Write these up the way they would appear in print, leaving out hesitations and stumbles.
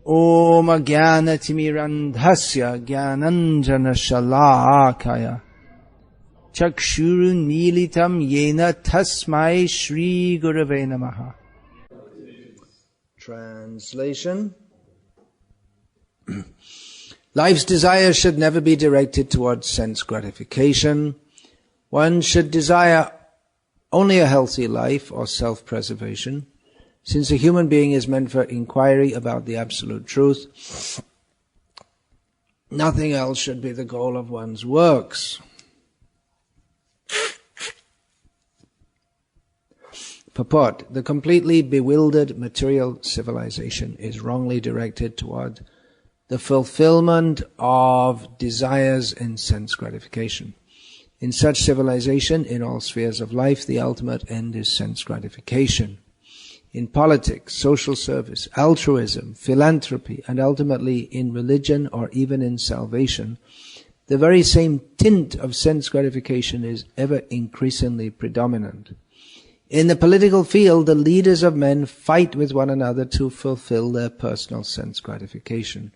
Om Jnanatimirandhasya Jnananjana Shalakaya Chakshuru Militam Yena Tasmai Shri Gurave Namaha. Translation. Life's desire should never be directed towards sense gratification. One should desire only a healthy life or self-preservation. Since a human being is meant for inquiry about the absolute truth, nothing else should be the goal of one's works. Purport: the completely bewildered material civilization is wrongly directed toward the fulfillment of desires in sense gratification. In such civilization, in all spheres of life, the ultimate end is sense gratification. In politics, social service, altruism, philanthropy, and ultimately in religion or even in salvation, the very same tint of sense gratification is ever increasingly predominant. In the political field, the leaders of men fight with one another to fulfill their personal sense gratification.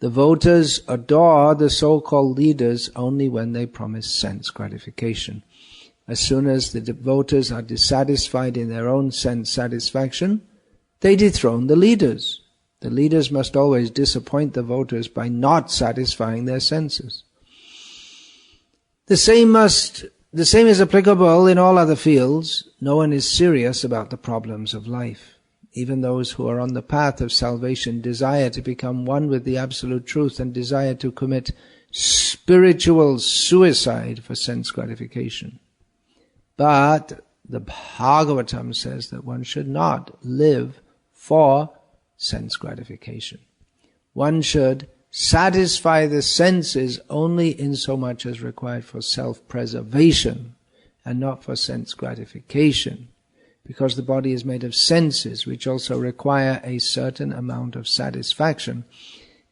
The voters adore the so-called leaders only when they promise sense gratification. As soon as the voters are dissatisfied in their own sense satisfaction, they dethrone the leaders. The leaders must always disappoint the voters by not satisfying their senses. The same is applicable in all other fields. No one is serious about the problems of life. Even those who are on the path of salvation desire to become one with the absolute truth and desire to commit spiritual suicide for sense gratification. But the Bhagavatam says that one should not live for sense gratification. One should satisfy the senses only in so much as required for self-preservation and not for sense gratification, because the body is made of senses which also require a certain amount of satisfaction.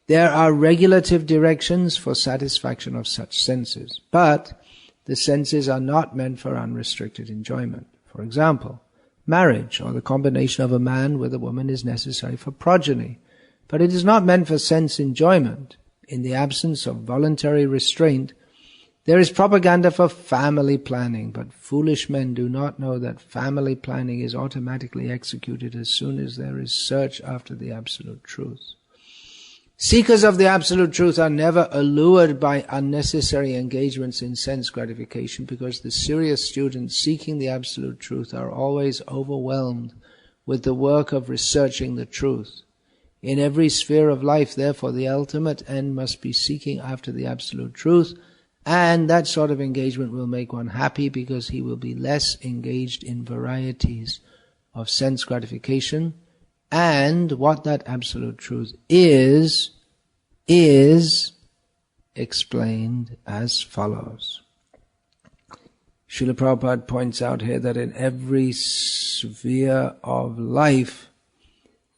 There are regulative directions for satisfaction of such senses, but the senses are not meant for unrestricted enjoyment. For example, marriage or the combination of a man with a woman is necessary for progeny, but it is not meant for sense enjoyment. In the absence of voluntary restraint, there is propaganda for family planning, but foolish men do not know that family planning is automatically executed as soon as there is search after the absolute truth. Seekers of the absolute truth are never allured by unnecessary engagements in sense gratification, because the serious students seeking the absolute truth are always overwhelmed with the work of researching the truth. In every sphere of life, therefore, the ultimate end must be seeking after the absolute truth, and that sort of engagement will make one happy because he will be less engaged in varieties of sense gratification. And what that absolute truth is explained as follows. Srila Prabhupada points out here that in every sphere of life,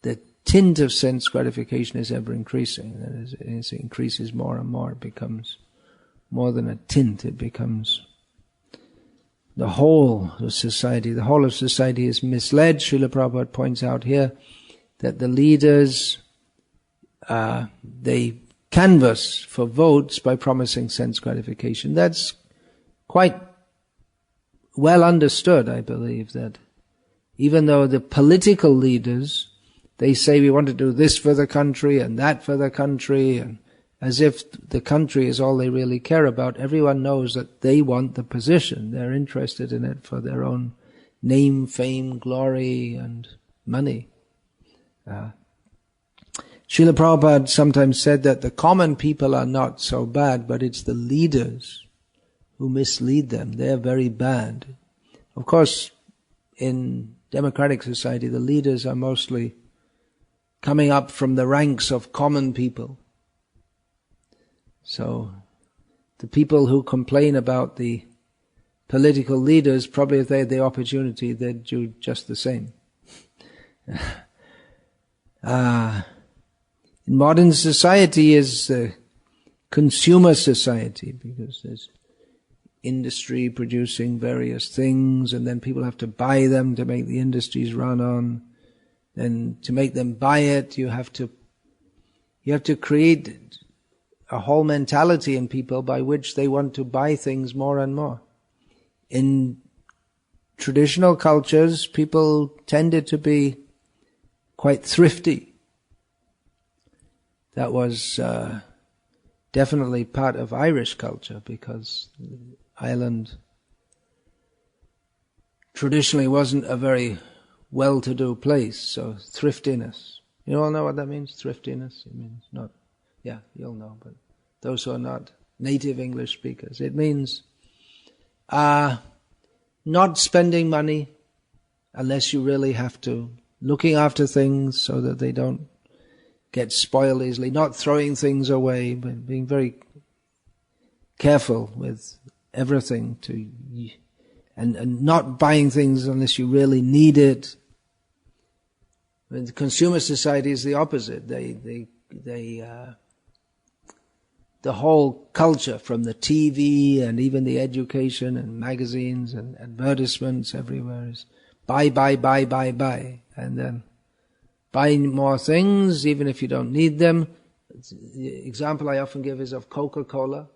the tint of sense gratification is ever increasing. That is, as it increases more and more, it becomes more than a tint, it becomes the whole of society. The whole of society is misled. Srila Prabhupada points out here that the leaders, they canvass for votes by promising sense gratification. That's quite well understood, I believe, that even though the political leaders, they say we want to do this for the country and that for the country, and as if the country is all they really care about, everyone knows that they want the position. They're interested in it for their own name, fame, glory, and money. Srila Prabhupada sometimes said that the common people are not so bad, but it's the leaders who mislead them. They're very bad. Of course, in democratic society, the leaders are mostly coming up from the ranks of common people. So, the people who complain about the political leaders, probably if they had the opportunity, they'd do just the same. Modern society is a consumer society, because there's industry producing various things, and then people have to buy them to make the industries run on. Then to make them buy it, you have to You have to create a whole mentality in people by which they want to buy things more and more. In traditional cultures, people tended to be quite thrifty. That was definitely part of Irish culture, because Ireland traditionally wasn't a very well-to-do place, so thriftiness. You all know what that means, thriftiness? It means not, yeah, you'll know, but those who are not native English speakers, it means not spending money unless you really have to, looking after things so that they don't get spoiled easily, not throwing things away, but being very careful with everything and not buying things unless you really need it. The consumer society is the opposite. The whole culture, from the TV and even the education and magazines and advertisements everywhere, is buy, and then buy more things even if you don't need them. The example I often give is of Coca-Cola,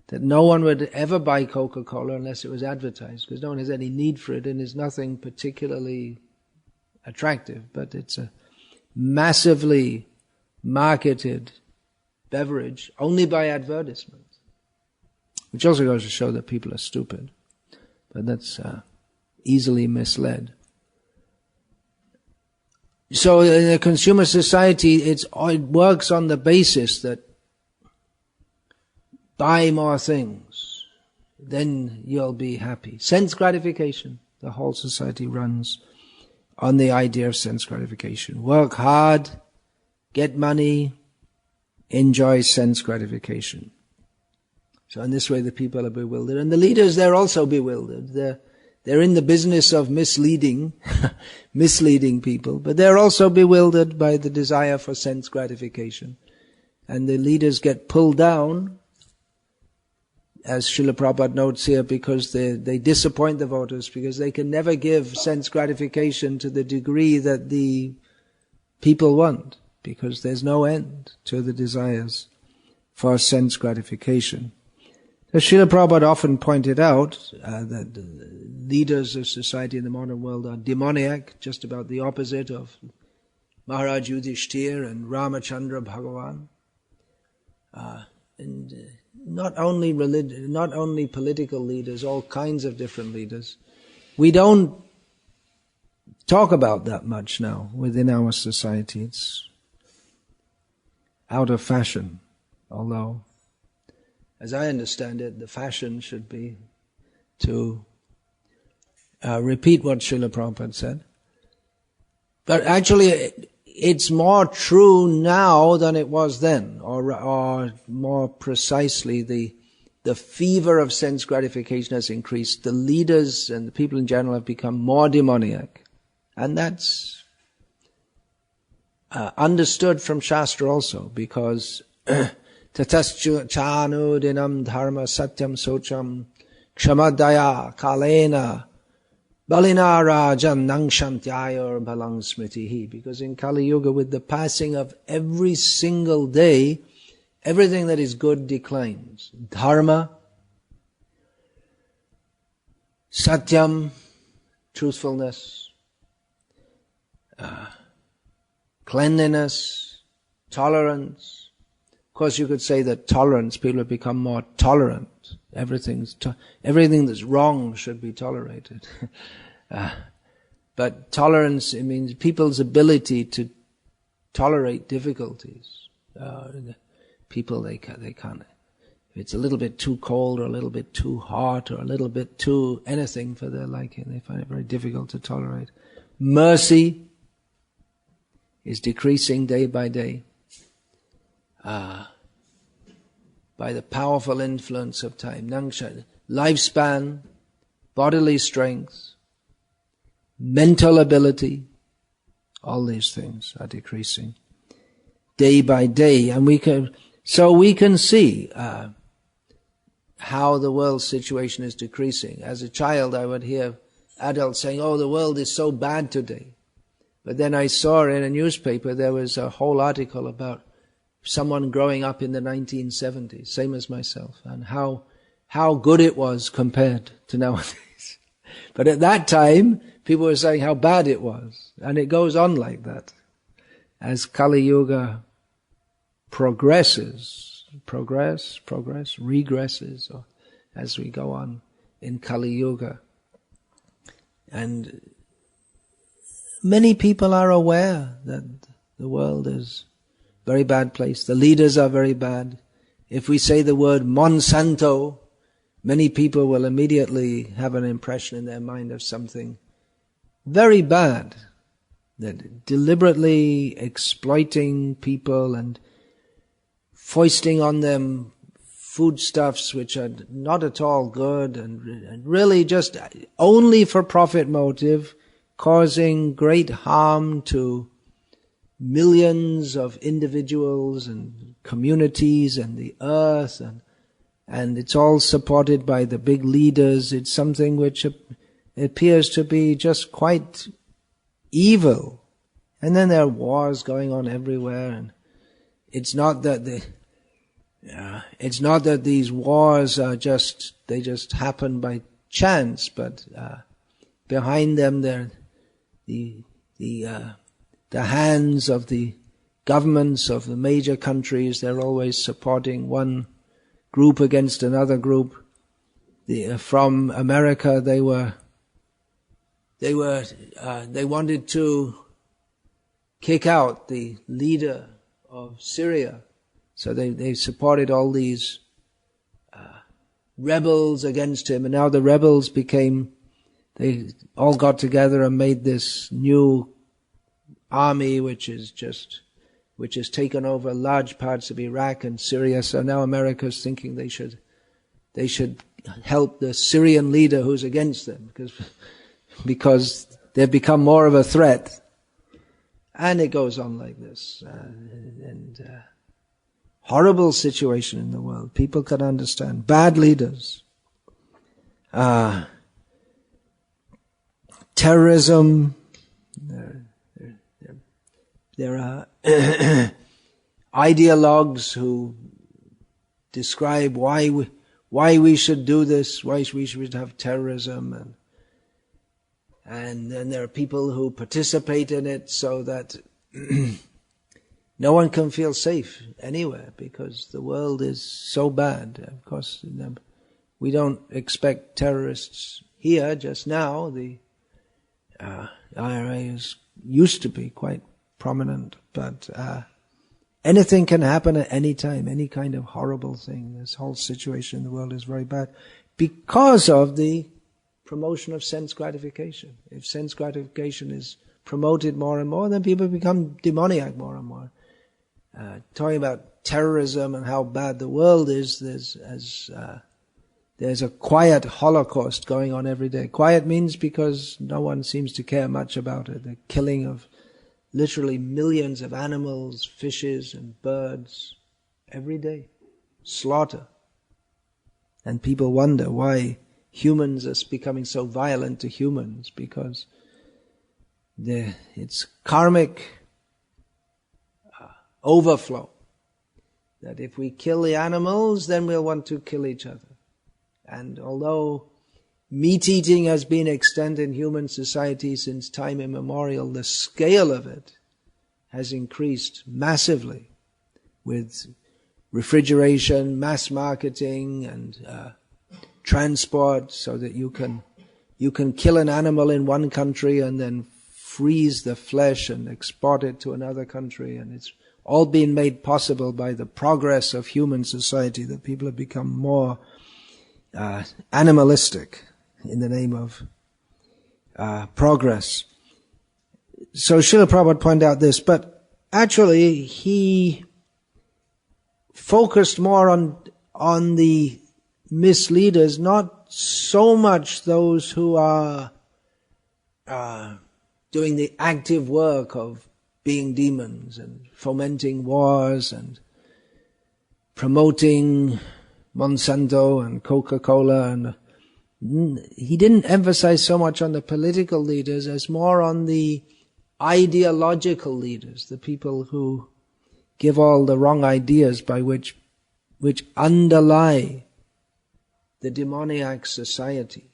that no one would ever buy Coca-Cola unless it was advertised, because no one has any need for it and there's nothing particularly attractive, but it's a massively marketed beverage only by advertisements, which also goes to show that people are stupid, but that's easily misled. So in a consumer society, it works on the basis that buy more things, then you'll be happy. Sense gratification. The whole society runs on the idea of sense gratification. Work hard, get money, enjoy sense gratification. So in this way the people are bewildered. And the leaders, they're also bewildered. They're in the business of misleading people, but they're also bewildered by the desire for sense gratification. And the leaders get pulled down, as Srila Prabhupada notes here, because they disappoint the voters, because they can never give sense gratification to the degree that the people want, because there's no end to the desires for sense gratification. As Srila Prabhupada often pointed out, that the leaders of society in the modern world are demoniac, just about the opposite of Maharaj Yudhishthir and Ramachandra Bhagavan. Not only political leaders, all kinds of different leaders. We don't talk about that much now within our society. It's out of fashion, although, as I understand it, the fashion should be to repeat what Srila Prabhupada said. But actually, it's more true now than it was then, or more precisely, the fever of sense gratification has increased. The leaders and the people in general have become more demoniac. And that's understood from Shastra also, because tatascha dinam dharma satyam socham kshamadaya kalena balina rajan nangshantyayur balang smritihi. Because in Kali Yuga, with the passing of every single day, everything that is good declines. Dharma, satyam, truthfulness, cleanliness, tolerance. Of course, you could say that tolerance, people have become more tolerant. Everything that's wrong should be tolerated. But tolerance, it means people's ability to tolerate difficulties. People, they can't. If it's a little bit too cold or a little bit too hot or a little bit too anything for their liking, they find it very difficult to tolerate. Mercy is decreasing day by day by the powerful influence of time. Lifespan, bodily strength, mental ability, all these things are decreasing day by day. And we can see how the world's situation is decreasing. As a child, I would hear adults saying, "Oh, the world is so bad today." But then I saw in a newspaper there was a whole article about someone growing up in the 1970s, same as myself, and how good it was compared to nowadays. But at that time, people were saying how bad it was. And it goes on like that. As Kali Yuga regresses, or as we go on in Kali Yuga. And many people are aware that the world is a very bad place. The leaders are very bad. If we say the word Monsanto, many people will immediately have an impression in their mind of something very bad, that deliberately exploiting people and foisting on them foodstuffs which are not at all good and really just only for profit motive, causing great harm to millions of individuals and communities and the earth, and it's all supported by the big leaders. It's something which appears to be just quite evil. And then there are wars going on everywhere, and it's not that these wars are just happen by chance, but behind them they're the hands of the governments of the major countries. They're always supporting one group against another group. From America, they wanted to kick out the leader of Syria, so they supported all these rebels against him, and now the rebels they all got together and made this new army which has taken over large parts of Iraq and Syria. So now America's thinking they should help the Syrian leader who's against them, because they've become more of a threat. And it goes on like this. Horrible situation in the world. People can understand. Bad leaders. Terrorism. There are ideologues who describe why we should do this, why we should have terrorism, and then there are people who participate in it so that no one can feel safe anywhere because the world is so bad. Of course, we don't expect terrorists here just now. The IRA used to be quite prominent, but anything can happen at any time, any kind of horrible thing. This whole situation in the world is very bad because of the promotion of sense gratification. If sense gratification is promoted more and more, then people become demoniac more and more. Talking about terrorism and how bad the world is, there's a quiet Holocaust going on every day. Quiet means because no one seems to care much about it. The killing of literally millions of animals, fishes and birds every day. Slaughter. And people wonder why humans are becoming so violent to humans, because it's karmic overflow. That if we kill the animals, then we'll want to kill each other. And although meat eating has been extended in human society since time immemorial, the scale of it has increased massively with refrigeration, mass marketing, and transport, so that you can kill an animal in one country and then freeze the flesh and export it to another country. And it's all been made possible by the progress of human society, that people have become more animalistic in the name of progress. So Srila Prabhupada pointed out this, but actually he focused more on the misleaders, not so much those who are doing the active work of being demons and fomenting wars and promoting Monsanto and Coca-Cola, and he didn't emphasize so much on the political leaders as more on the ideological leaders, the people who give all the wrong ideas by which underlie the demoniac society.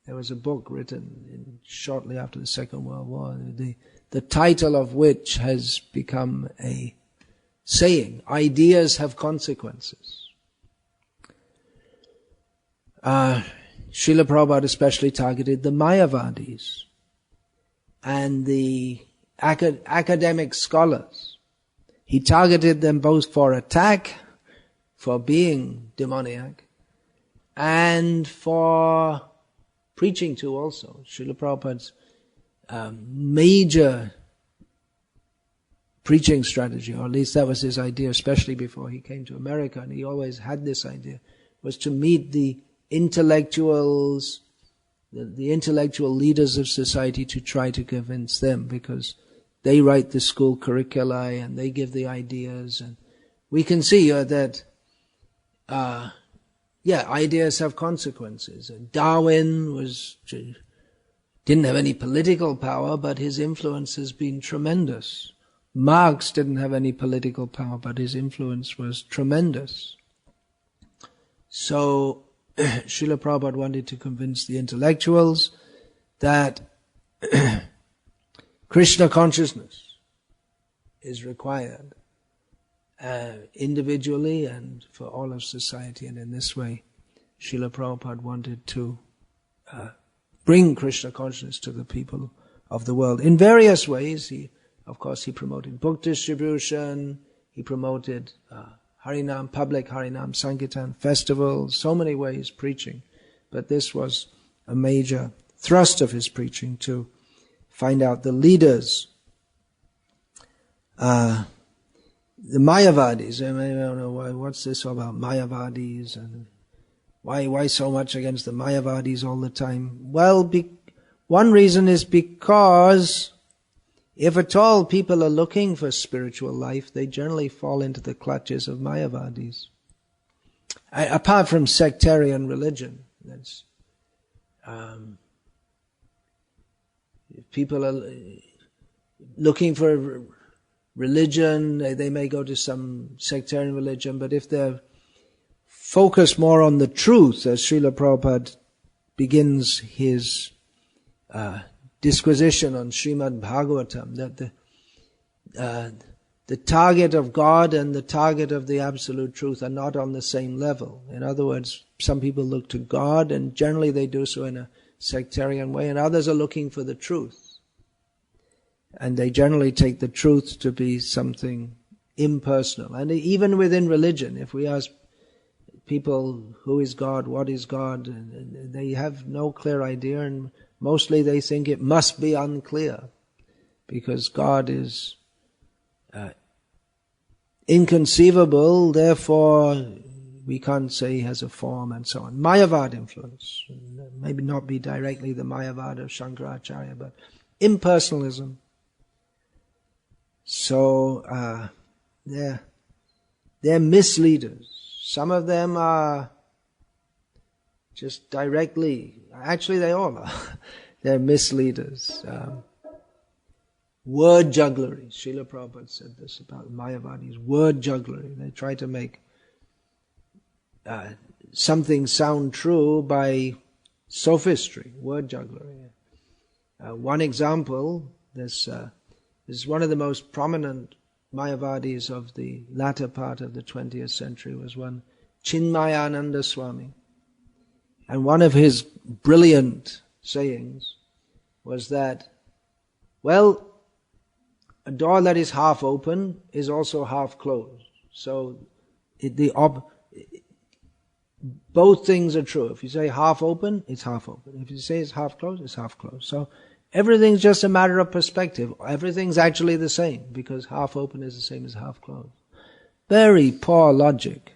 There was a book written shortly after the Second World War, the title of which has become a saying, "Ideas have consequences." Srila Prabhupada especially targeted the Mayavadis and the academic scholars. He targeted them both for attack, for being demoniac, and for preaching to also. Srila Prabhupada's major preaching strategy, or at least that was his idea, especially before he came to America, and he always had this idea, was to meet the intellectuals, the intellectual leaders of society, to try to convince them, because they write the school curricula and they give the ideas. And we can see that ideas have consequences. Darwin didn't have any political power, but his influence has been tremendous. Marx didn't have any political power, but his influence was tremendous. So Srila Prabhupada wanted to convince the intellectuals that Krishna consciousness is required individually and for all of society, and in this way Srila Prabhupada wanted to bring Krishna consciousness to the people of the world in various ways. He promoted book distribution, he promoted Harinam, public Harinam Sankirtan festivals, so many ways preaching. But this was a major thrust of his preaching, to find out the leaders. The Mayavadis, I don't know what's this all about Mayavadis, and why so much against the Mayavadis all the time? Well, one reason is because if at all people are looking for spiritual life, they generally fall into the clutches of Mayavadis. Apart from sectarian religion, that's if people are looking for religion, they may go to some sectarian religion, but if they're focused more on the truth, as Srila Prabhupada begins his disquisition on Srimad Bhagavatam, that the target of God and the target of the absolute truth are not on the same level. In other words, some people look to God, and generally they do so in a sectarian way, and others are looking for the truth. And they generally take the truth to be something impersonal. And even within religion, if we ask people, who is God, what is God, and they have no clear idea, and mostly they think it must be unclear, because God is inconceivable, therefore we can't say he has a form, and so on. Mayavad influence, maybe not be directly the Mayavad of Shankaracharya, but impersonalism. So they're misleaders. Some of them are just directly, actually they all are, they're misleaders. Word jugglery. Srila Prabhupada said this about Mayavadis. Word jugglery. They try to make something sound true by sophistry. Word jugglery. One example, this is one of the most prominent Mayavadis of the latter part of the 20th century, was one Chinmayananda Swami. And one of his brilliant sayings was that, well, a door that is half open is also half closed. So both things are true. If you say half open, it's half open. If you say it's half closed, it's half closed. So everything's just a matter of perspective. Everything's actually the same, because half open is the same as half closed. Very poor logic.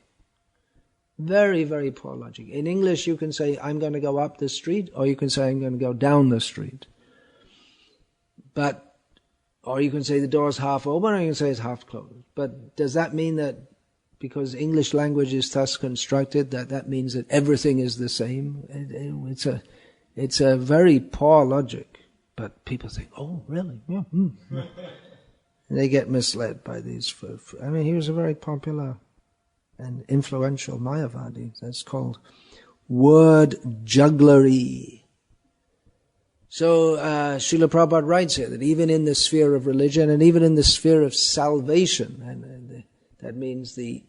Very, very poor logic. In English you can say, I'm going to go up the street, or you can say, I'm going to go down the street. Or you can say the door's half open, or you can say it's half closed. But does that mean that because English language is thus constructed, that means that everything is the same? It's a very poor logic. But people think, oh, really? Yeah. And they get misled by these. I mean, he was a very popular and influential Mayavadi. That's called word jugglery. So Srila Prabhupada writes here that even in the sphere of religion and even in the sphere of salvation, and that means the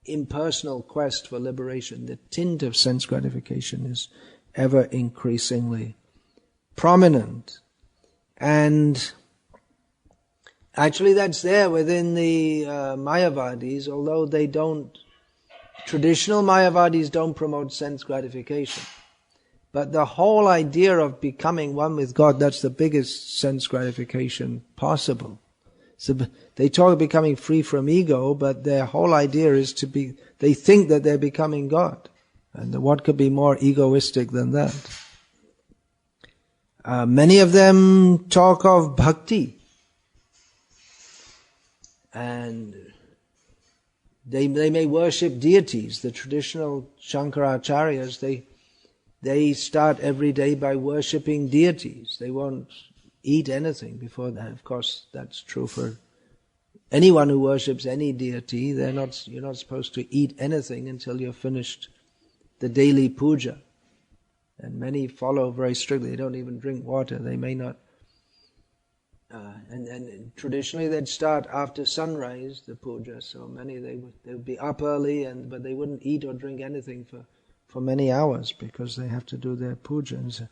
impersonal quest for liberation, the tint of sense gratification is ever increasingly prominent. And actually that's there within the Mayavadis, although they don't, traditional Mayavadis don't promote sense gratification. But the whole idea of becoming one with God, that's the biggest sense gratification possible. So they talk of becoming free from ego, but their whole idea is to be, they think that they're becoming God. And what could be more egoistic than that? Many of them talk of bhakti. And they may worship deities. The traditional Shankaracharyas, they start every day by worshipping deities. They won't eat anything before that. Of course, that's true for anyone who worships any deity. You're not supposed to eat anything until you've finished the daily puja. And many follow very strictly. They don't even drink water. They may not. And traditionally they'd start after sunrise, the puja. So many, they would be up early, but they wouldn't eat or drink anything for many hours because they have to do their puja. And so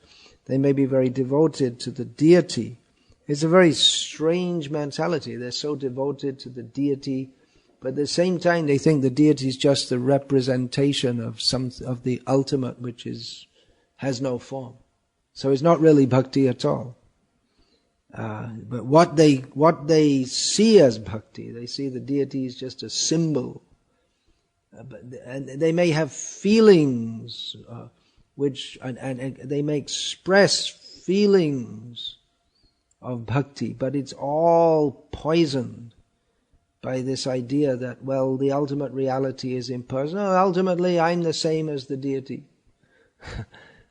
they may be very devoted to the deity. It's a very strange mentality. They're so devoted to the deity, but at the same time they think the deity is just the representation of of the ultimate, which has no form. So it's not really bhakti at all. But what they see as bhakti, they see the deity is just a symbol. And they may have feelings, and they may express feelings of bhakti, but it's all poisoned by this idea that, well, the ultimate reality is impersonal. Ultimately, I'm the same as the deity.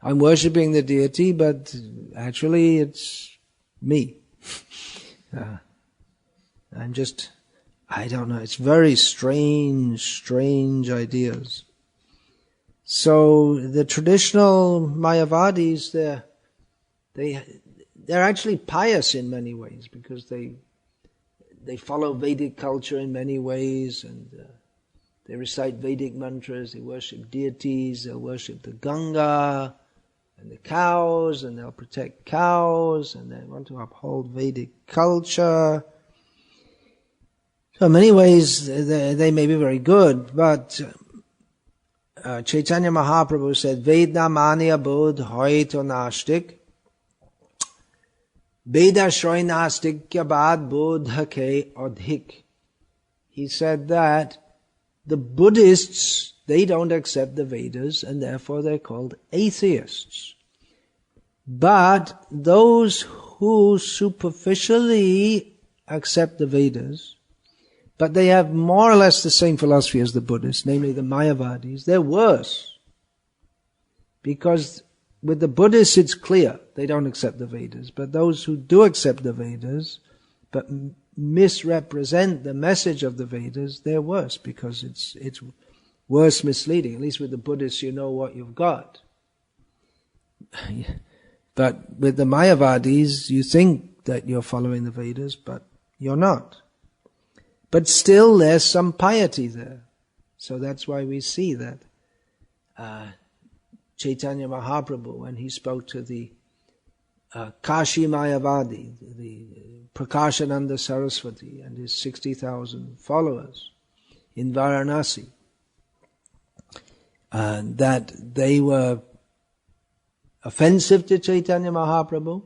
I'm worshipping the deity, but actually it's me. I don't know, it's very strange ideas. So the traditional Mayavadis, they're actually pious in many ways because they follow Vedic culture in many ways, and they recite Vedic mantras, they worship deities, they'll worship the Ganga and the cows, and they'll protect cows, and they want to uphold Vedic culture. So in many ways, they may be very good, but Chaitanya Mahaprabhu said, Vedna manya bodh hoy to nastik, Veda shroy nastikya bad bodha ke adhik. He said that the Buddhists, they don't accept the Vedas, and therefore they're called atheists. But those who superficially accept the Vedas, but they have more or less the same philosophy as the Buddhists, namely the Mayavadis, they're worse. Because with the Buddhists it's clear, they don't accept the Vedas. But those who do accept the Vedas, but misrepresent the message of the Vedas, they're worse, because it's worse misleading. At least with the Buddhists you know what you've got. But with the Mayavadis, you think that you're following the Vedas, but you're not. But still there's some piety there. So that's why we see that Chaitanya Mahaprabhu, when he spoke to the Kashi Mayavadi, the Prakashananda Saraswati and his 60,000 followers in Varanasi, that they were offensive to Chaitanya Mahaprabhu,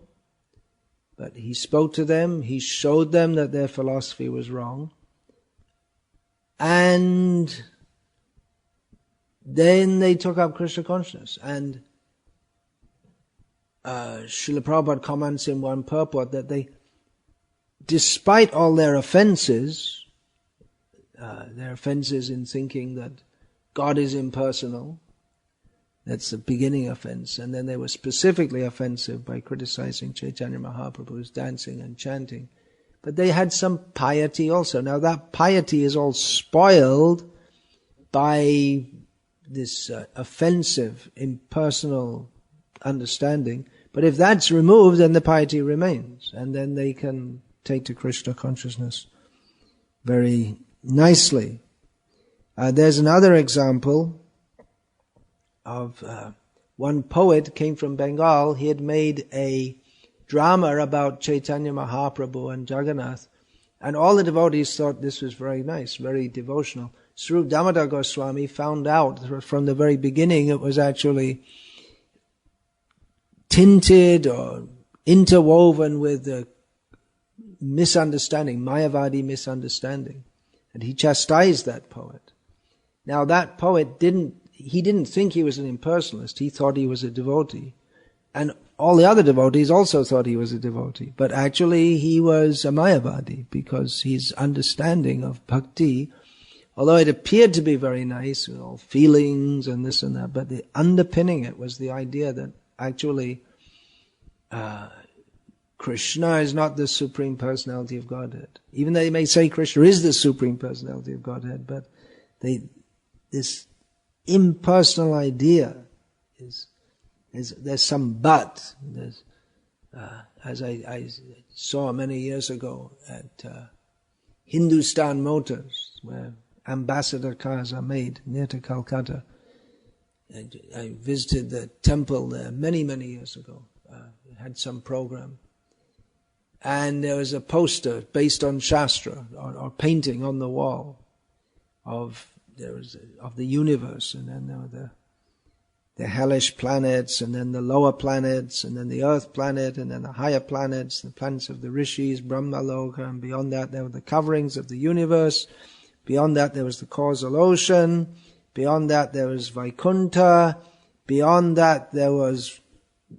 but he spoke to them, he showed them that their philosophy was wrong, and then they took up Krishna consciousness. And Srila Prabhupada comments in one purport that they, despite all their offenses in thinking that God is impersonal, That's the beginning offense. And then they were specifically offensive by criticizing Chaitanya Mahaprabhu's dancing and chanting. But they had some piety also. Now that piety is all spoiled by this offensive, impersonal understanding. But if that's removed, then the piety remains. And then they can take to Krishna consciousness very nicely. There's another example of one poet came from Bengal. He had made a drama about Chaitanya Mahaprabhu and Jagannath, and all the devotees thought this was very nice, very devotional. Swarup Damodar Goswami found out from the very beginning it was actually tinted or interwoven with the misunderstanding, Mayavadi misunderstanding, and he chastised that poet. Now that poet didn't think he was an impersonalist. He thought he was a devotee. And all the other devotees also thought he was a devotee. But actually he was a Mayavadi, because his understanding of bhakti, although it appeared to be very nice, with all feelings and this and that, but the underpinning it was the idea that actually Krishna is not the Supreme Personality of Godhead. Even though they may say Krishna is the Supreme Personality of Godhead, but this impersonal idea is there's some but. As I saw many years ago at Hindustan Motors, where ambassador cars are made near to Calcutta. I visited the temple there many years ago. Had some program. And there was a poster based on Shastra, or painting on the wall of the universe, and then there were the hellish planets, and then the lower planets, and then the earth planet, and then the higher planets, the planets of the rishis, Brahmaloka, and beyond that there were the coverings of the universe. Beyond that there was the causal ocean. Beyond that there was Vaikuntha. Beyond that there was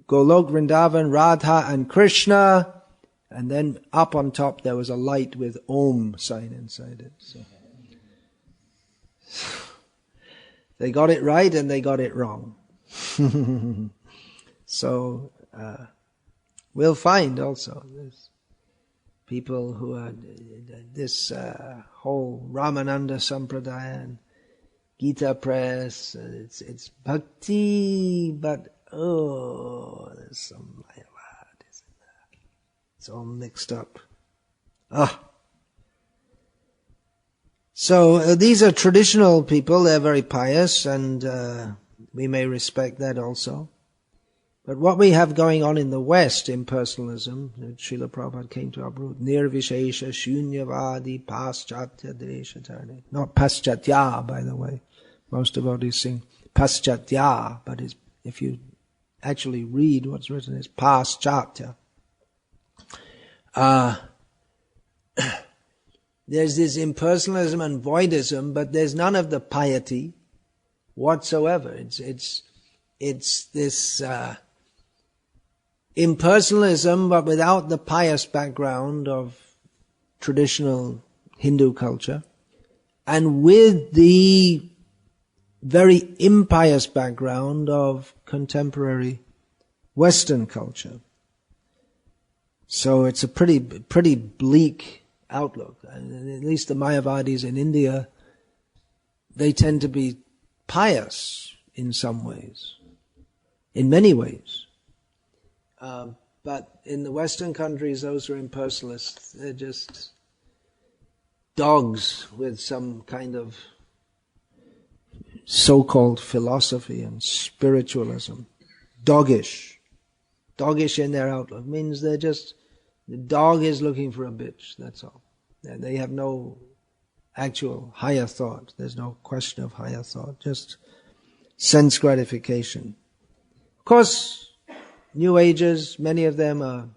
Golok, Vrindavan, Radha and Krishna. And then up on top there was a light with Om sign inside it. So they got it right and they got it wrong. So we'll find also there's people who are this whole Ramananda Sampradaya and Gita Press. It's bhakti, but there's some Mayavadis in there. It's all mixed up. So these are traditional people. They're very pious, and we may respect that also. But what we have going on in the West, impersonalism, Srila Prabhupada came to uproot, nirvishesha shunyavadi paschatya deshatani. Not paschatya, by the way. Most devotees sing paschatya, but if you actually read what's written, it's paschatya. There's this impersonalism and voidism, but there's none of the piety whatsoever. It's this impersonalism, but without the pious background of traditional Hindu culture, and with the very impious background of contemporary Western culture. So it's a pretty bleak outlook. And at least the Mayavadis in India, they tend to be pious in some ways, in many ways. But in the Western countries, those who are impersonalists, they're just dogs with some kind of so-called philosophy and spiritualism. Doggish in their outlook. Means they're just, the dog is looking for a bitch, that's all. They have no actual higher thought. There's no question of higher thought, just sense gratification. Of course, New Agers, many of them are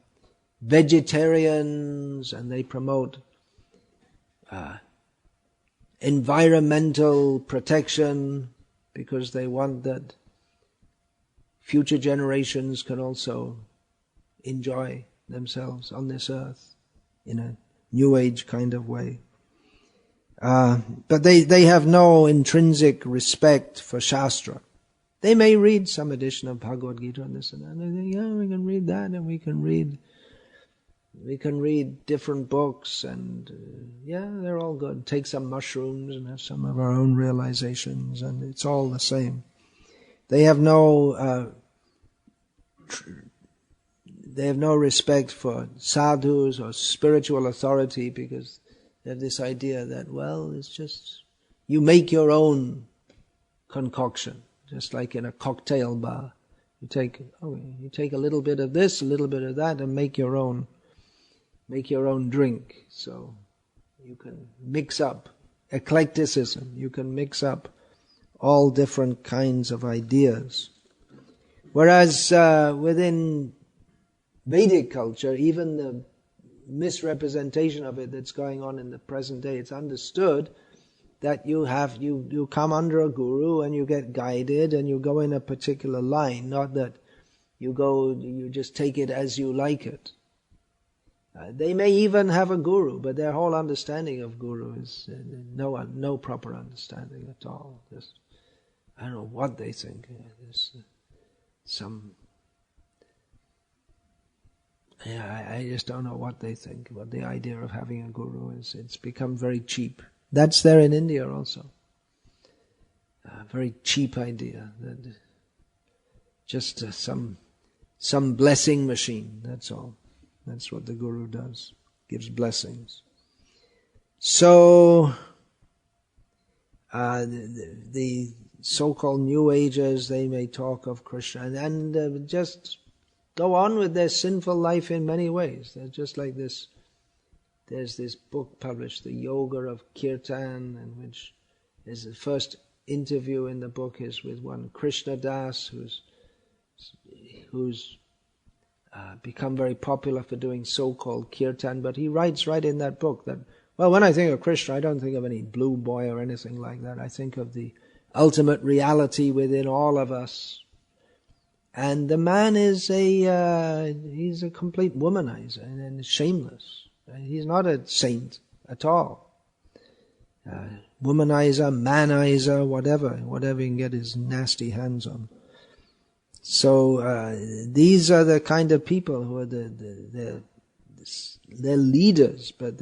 vegetarians, and they promote environmental protection because they want that future generations can also enjoy themselves on this earth in a New Age kind of way. But they have no intrinsic respect for Shastra. They may read some edition of Bhagavad-gita and this and that, and they think, yeah, we can read that, and we can read different books, and yeah, they're all good. Take some mushrooms and have some of our own realizations, and it's all the same. They have no respect for sadhus or spiritual authority, because they have this idea that, well, it's just, you make your own concoction, just like in a cocktail bar. You take a little bit of this, a little bit of that, and make your own drink. So you can mix up eclecticism. You can mix up all different kinds of ideas. Whereas within Vedic culture, even the misrepresentation of it that's going on in the present day, it's understood that you come under a guru and you get guided and you go in a particular line, not that you just take it as you like it. They may even have a guru, but their whole understanding of guru is no proper understanding at all. Just, I don't know what they think. I just don't know what they think, what the idea of having a guru is. It's become very cheap. That's there in India also. A very cheap idea. That just some blessing machine, that's all. That's what the guru does, gives blessings. So, the so-called New Agers, they may talk of Krishna and just go on with their sinful life in many ways. They're just like this. There's this book published, The Yoga of Kirtan, in which is the first interview in the book is with one Krishna Das, who's become very popular for doing so-called kirtan, but he writes right in that book that, well, when I think of Krishna, I don't think of any blue boy or anything like that. I think of the ultimate reality within all of us. And the man is he's a complete womanizer and shameless. He's not a saint at all. Womanizer, manizer, whatever you can get his nasty hands on. So these are the kind of people who are they're leaders, but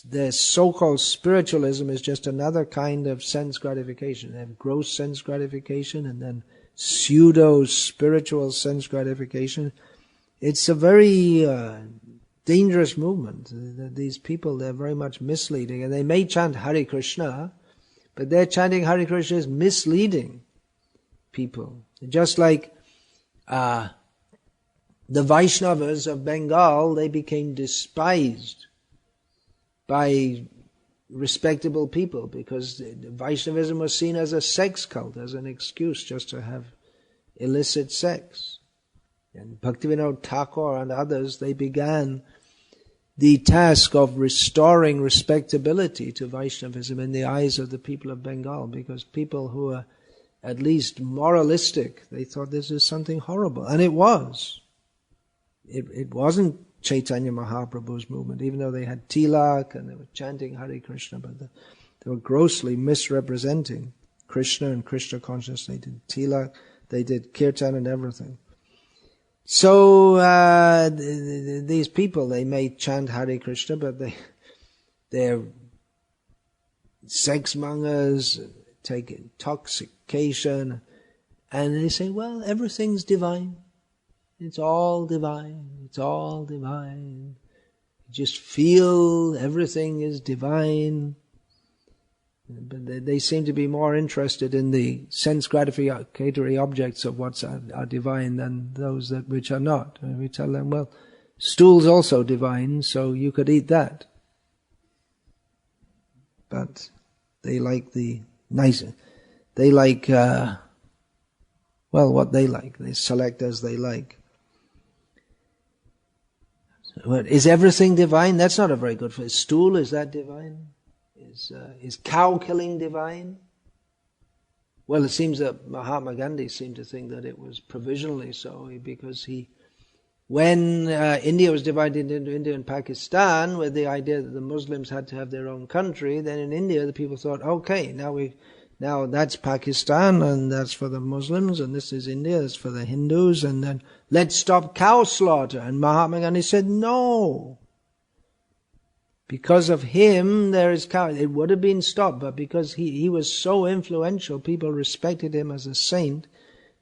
their so-called spiritualism is just another kind of sense gratification. They have gross sense gratification and then pseudo-spiritual sense gratification. It's a very dangerous movement. These people, they're very much misleading, and they may chant Hare Krishna, but their chanting Hare Krishna is misleading people. Just like the Vaishnavas of Bengal, they became despised by respectable people because Vaishnavism was seen as a sex cult, as an excuse just to have illicit sex. And Bhaktivinoda Thakur and others, they began the task of restoring respectability to Vaishnavism in the eyes of the people of Bengal, because people who are at least moralistic, they thought this is something horrible. And it was. It wasn't Chaitanya Mahaprabhu's movement, even though they had tilak and they were chanting Hare Krishna, but they were grossly misrepresenting Krishna and Krishna consciousness. They did tilak, they did kirtan and everything. So these people, they may chant Hare Krishna, but they're sex mongers, take intoxication, and they say, well, everything's divine. It's all divine. It's all divine. You just feel everything is divine. But they seem to be more interested in the sense gratificatory objects of what are divine than those which are not. And we tell them, well, stool's also divine, so you could eat that. But they like the nicer. They like, what they like. They select as they like. Is everything divine? That's not a very good phrase. Stool, is that divine? Is cow killing divine? Well, it seems that Mahatma Gandhi seemed to think that it was provisionally so, because when India was divided into India and Pakistan, with the idea that the Muslims had to have their own country, then in India the people thought, okay, now Now that's Pakistan, and that's for the Muslims, and this is India, that's for the Hindus, and then let's stop cow slaughter. And Mahatma Gandhi said, no. Because of him, there is cow. It would have been stopped, but because he was so influential, people respected him as a saint.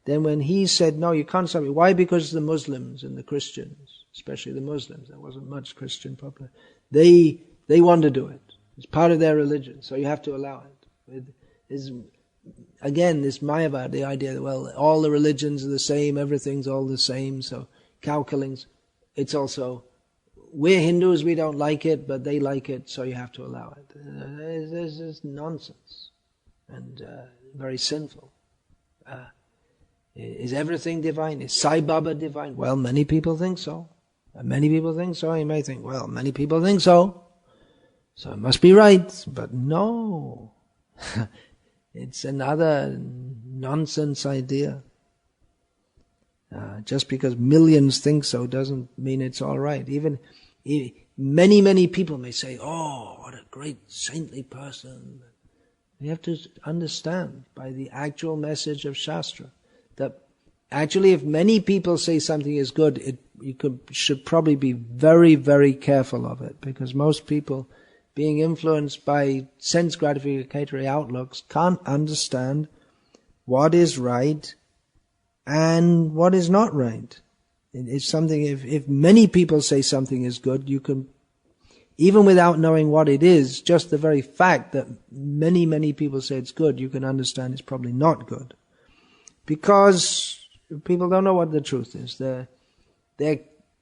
Then when he said, no, you can't stop it. Why? Because the Muslims and the Christians, especially the Muslims, there wasn't much Christian population, they want to do it. It's part of their religion, so you have to allow it. Again, this Mayavad, the idea that, well, all the religions are the same, everything's all the same, so cow killings, it's also, we're Hindus, we don't like it, but they like it, so you have to allow it. It's nonsense, and very sinful. Is everything divine? Is Sai Baba divine? Well, many people think so. Many people think so. You may think, well, many people think so, so it must be right, but no. It's another nonsense idea. Just because millions think so doesn't mean it's all right. Even many people may say, oh, what a great saintly person. You have to understand by the actual message of Shastra that actually if many people say something is good, should probably be very, very careful of it, because most people, being influenced by sense gratificatory outlooks, can't understand what is right and what is not right. It's something, if many people say something is good, you can, even without knowing what it is, just the very fact that many people say it's good, you can understand it's probably not good. Because people don't know what the truth is. Their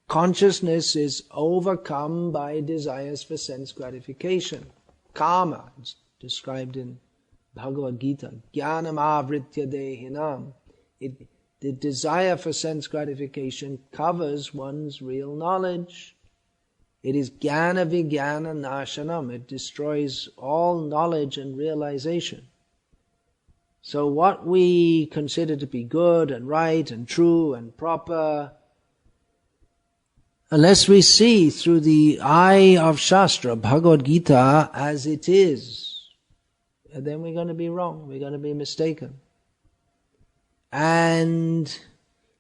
consciousness is overcome by desires for sense gratification. Kama, it's described in Bhagavad-gita. Jnanam avritya dehinam. The desire for sense gratification covers one's real knowledge. It is jnana vijnana nashanam. It destroys all knowledge and realization. So what we consider to be good and right and true and proper, unless we see through the eye of Shastra, Bhagavad-gita, as it is, then we're going to be wrong, we're going to be mistaken. And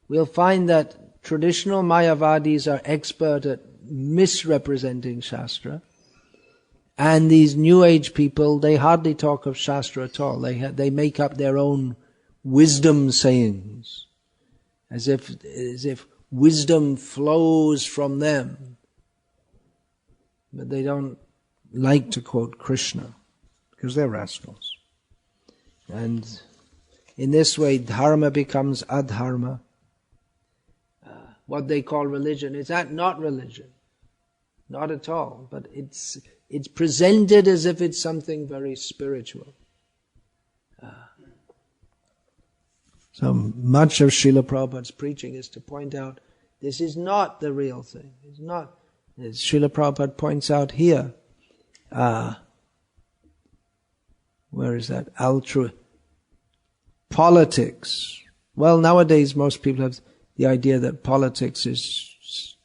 we'll find that traditional Mayavadis are expert at misrepresenting Shastra, and these New Age people, they hardly talk of Shastra at all. They make up their own wisdom sayings, as if wisdom flows from them. But they don't like to quote Krishna, because they're rascals. And in this way, dharma becomes adharma. What they call religion, is that not religion? Not at all. But it's presented as if it's something very spiritual. So much of Srila Prabhupada's preaching is to point out this is not the real thing. It's not, as Srila Prabhupada points out here. Where is that? Politics. Well, nowadays most people have the idea that politics is,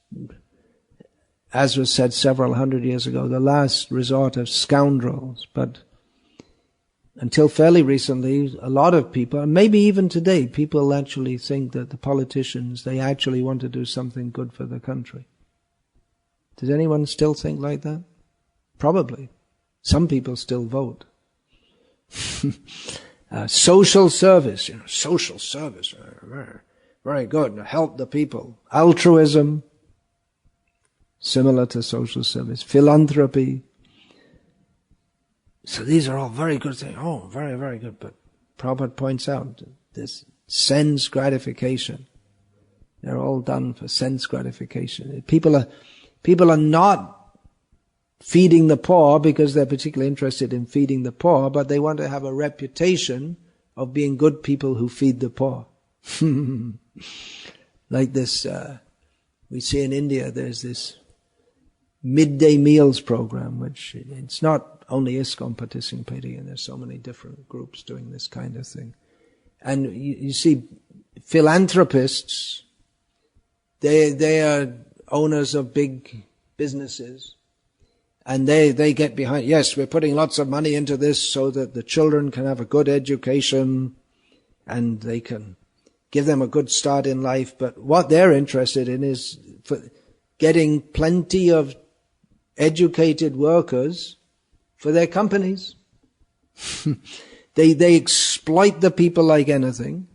as was said several hundred years ago, the last resort of scoundrels. But until fairly recently, a lot of people, and maybe even today, people actually think that the politicians, they actually want to do something good for the country. Does anyone still think like that? Probably. Some people still vote. Social service, social service, very good, help the people. Altruism, similar to social service. Philanthropy. So these are all very good things. Oh, very, very good. But Prabhupada points out this sense gratification. They're all done for sense gratification. People are not feeding the poor because they're particularly interested in feeding the poor, but they want to have a reputation of being good people who feed the poor. Like this, we see in India, there's this midday meals program, which it's not only ISKCON participating in, there's so many different groups doing this kind of thing. And you see philanthropists, they are owners of big businesses, And they get behind, yes, we're putting lots of money into this so that the children can have a good education and they can give them a good start in life. But what they're interested in is for getting plenty of educated workers for their companies. They exploit the people like anything,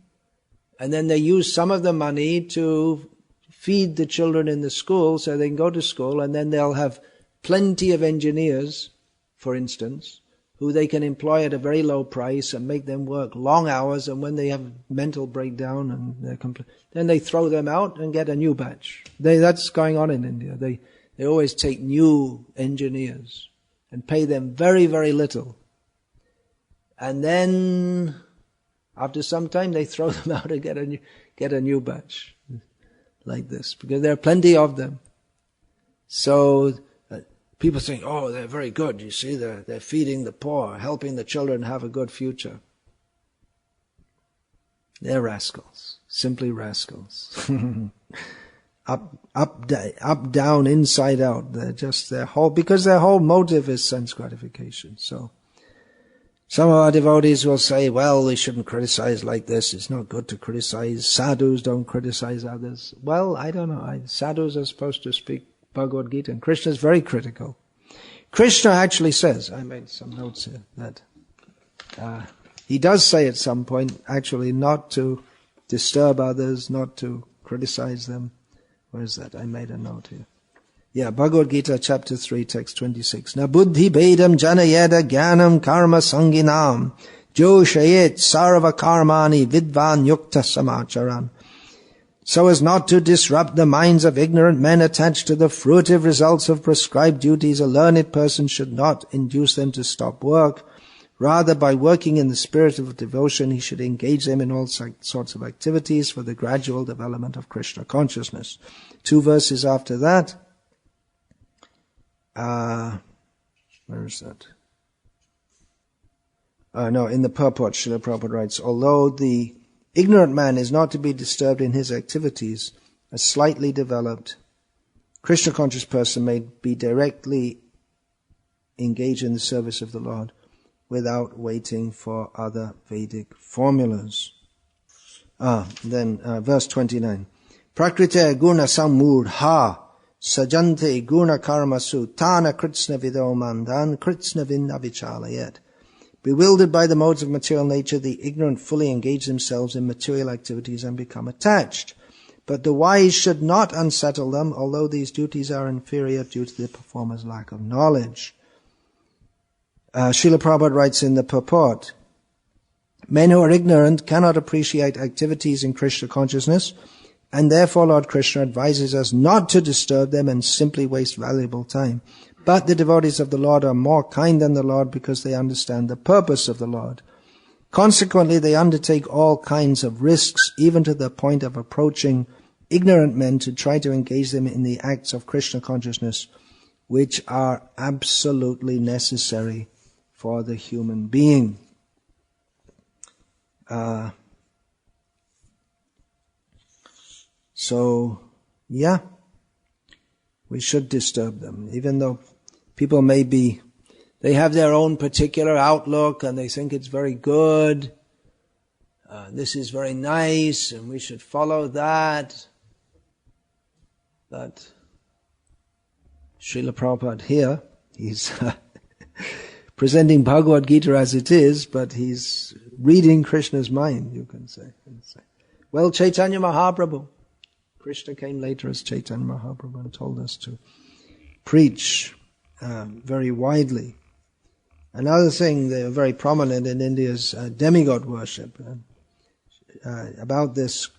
and then they use some of the money to feed the children in the school so they can go to school, and then they'll have plenty of engineers, for instance, who they can employ at a very low price and make them work long hours, and when they have mental breakdown and then they throw them out and get a new batch. That's going on in India. They always take new engineers and pay them very, very little. And then after some time they throw them out and get a new batch like this, because there are plenty of them. So people think, oh, they're very good. You see, they're feeding the poor, helping the children have a good future. They're rascals, simply rascals. Up, down, inside out. They're just because their whole motive is sense gratification. So some of our devotees will say, well, we shouldn't criticize like this. It's not good to criticize. Sadhus don't criticize others. Well, I don't know. Sadhus are supposed to speak Bhagavad-gita, and Krishna is very critical. Krishna actually says, I made some notes here, that he does say at some point, actually, not to disturb others, not to criticize them. Where is that? I made a note here. Yeah, Bhagavad-gita, chapter 3, text 26. Na buddhi bedam janayeda jnanam karma sanginam joshayet sarva karmani vidvan yukta samacharan. So as not to disrupt the minds of ignorant men attached to the fruitive results of prescribed duties, a learned person should not induce them to stop work. Rather, by working in the spirit of devotion, he should engage them in all sorts of activities for the gradual development of Krishna consciousness. 2 verses after that, where is that? In the purport, Srila Prabhupada writes, although the ignorant man is not to be disturbed in his activities, a slightly developed Krishna conscious person may be directly engaged in the service of the Lord without waiting for other Vedic formulas. Then verse 29. Prakrite guna samurha sajante guna karmasu tana kritsna vido mandan kritsna vinna vichalayet. Bewildered by the modes of material nature, the ignorant fully engage themselves in material activities and become attached. But the wise should not unsettle them, although these duties are inferior due to the performer's lack of knowledge. Srila Prabhupada writes in the purport, men who are ignorant cannot appreciate activities in Krishna consciousness, and therefore Lord Krishna advises us not to disturb them and simply waste valuable time. But the devotees of the Lord are more kind than the Lord because they understand the purpose of the Lord. Consequently, they undertake all kinds of risks, even to the point of approaching ignorant men to try to engage them in the acts of Krishna consciousness, which are absolutely necessary for the human being. We should disturb them, even though people they have their own particular outlook and they think it's very good. This is very nice and we should follow that. But Srila Prabhupada here, he's presenting Bhagavad-gita as it is, but he's reading Krishna's mind, you can say. Well, Chaitanya Mahaprabhu, Krishna came later as Chaitanya Mahaprabhu and told us to preach very widely. Another thing, they are very prominent in India's demigod worship. About this,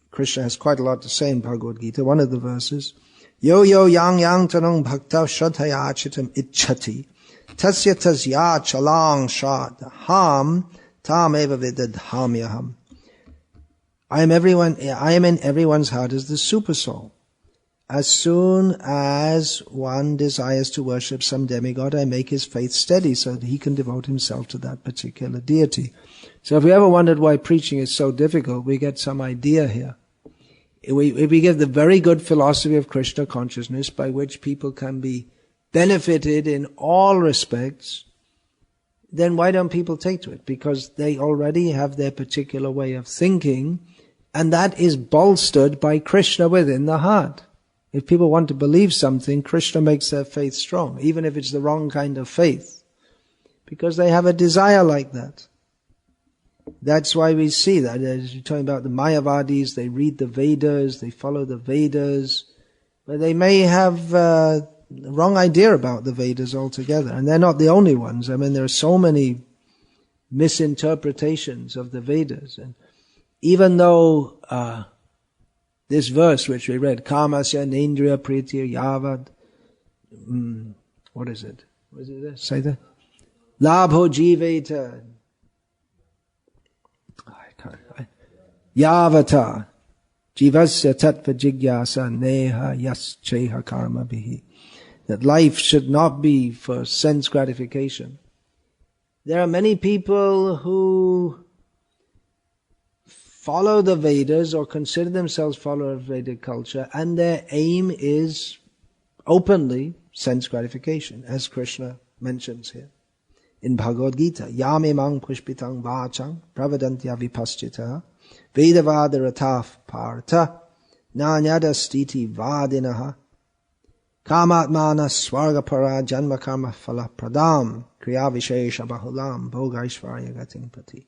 Krishna has quite a lot to say in Bhagavad-gita. One of the verses, Yo yo yang yang tanong bhakta shraddhaya achitam ichhati tasya tasya chalang shad ham tam eva vidadhamyaham. I am in everyone's heart as the super soul. As soon as one desires to worship some demigod, I make his faith steady so that he can devote himself to that particular deity. So if you ever wondered why preaching is so difficult, we get some idea here. We give the very good philosophy of Krishna consciousness by which people can be benefited in all respects, then why don't people take to it? Because they already have their particular way of thinking, and that is bolstered by Krishna within the heart. If people want to believe something, Krishna makes their faith strong, even if it's the wrong kind of faith, because they have a desire like that. That's why we see that. As you're talking about the Mayavadis, they read the Vedas, they follow the Vedas, but they may have the wrong idea about the Vedas altogether. And they're not the only ones. I mean, there are so many misinterpretations of the Vedas. And even though this verse which we read, Kamasya Nendriya Pritir Yavad, what is it? What is it there? Say that. Labho Jiveta Yavata Jivasya Tattva Jigyasa Neha Yas Cheha Karma Bihi. That life should not be for sense gratification. There are many people who follow the Vedas or consider themselves followers of Vedic culture, and their aim is openly sense gratification, as Krishna mentions here in Bhagavad-gita. Yamemang pushpitang vachang pravadantya vipaschita vedavadaratav partha nanyadastiti vadinaha kamatmana swargapara janma karma phala pradam kriya vishesha bahulam bhogaishvarya gating pati.